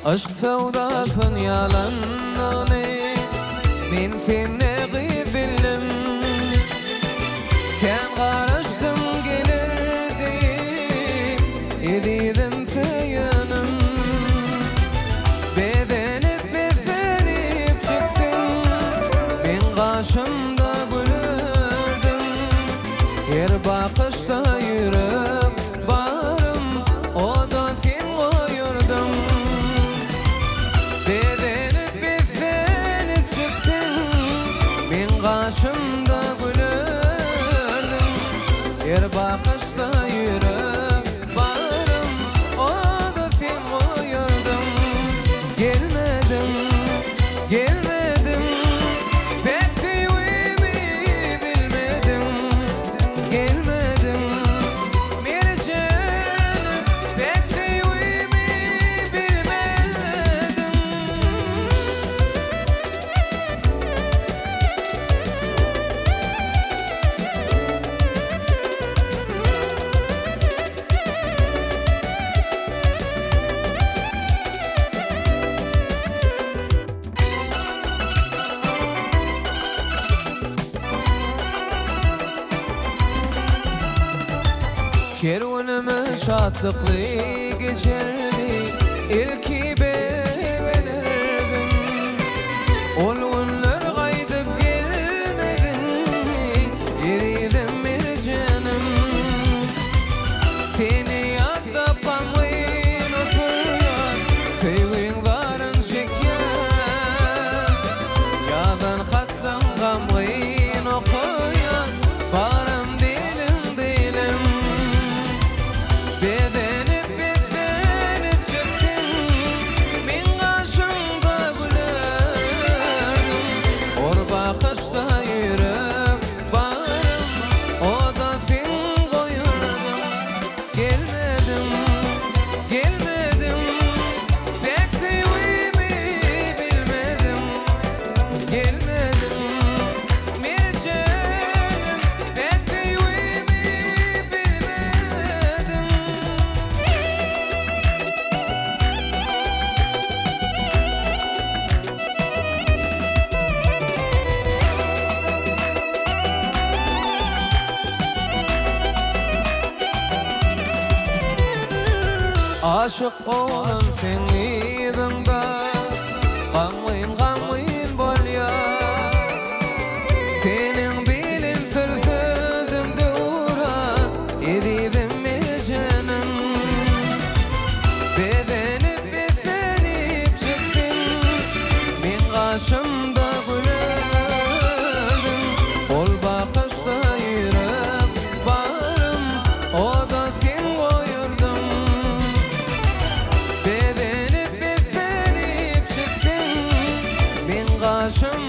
Aşk sevdasın yalanını men seni bildim. Ken karıştım gelirdi edidim söyünüm. Bedenip bezenip çıksın ben karşımda gülürdüm. Her bakışta yürek barım o da sen koyurdum. Bedenip bezenip çıksın ben karşımda gülürdüm. Her bakışta yürek barım o da sen koyurdum. Gelmedim, gelmedim, pek sevimi bilmedim. Gelmedim, bir canım, pek sevimi bilmedim. Kervanıma şadlıklı geçerdi, ilki beğenirdim. Ol günler kaydıp gelmedin, eridim bir canım. Seni yadda pamgın oturuyor, sevgin varın şeker. Yadan hattan gamgın okuyor, barım dilim dilim. Bedenip bezenip çıksın ben karşımda gülürdüm. Or bakışta yürek barım o da sen koyurdum. Gelmedim, gelmedim, pek sevimi bilmedim. Gelmedim, bir canım, pek sevimi bilmedim. Aşık olan sen idin da gamgın gamgın bol ya. Senin bilin sır sözümde uğra edidim bir canım. Bedenip bezenip çıksın ben karşımda gülürdüm. Ol bakışta yürek barım o da sen koyurdum. Bedenip bezenip çıksın ben karşımda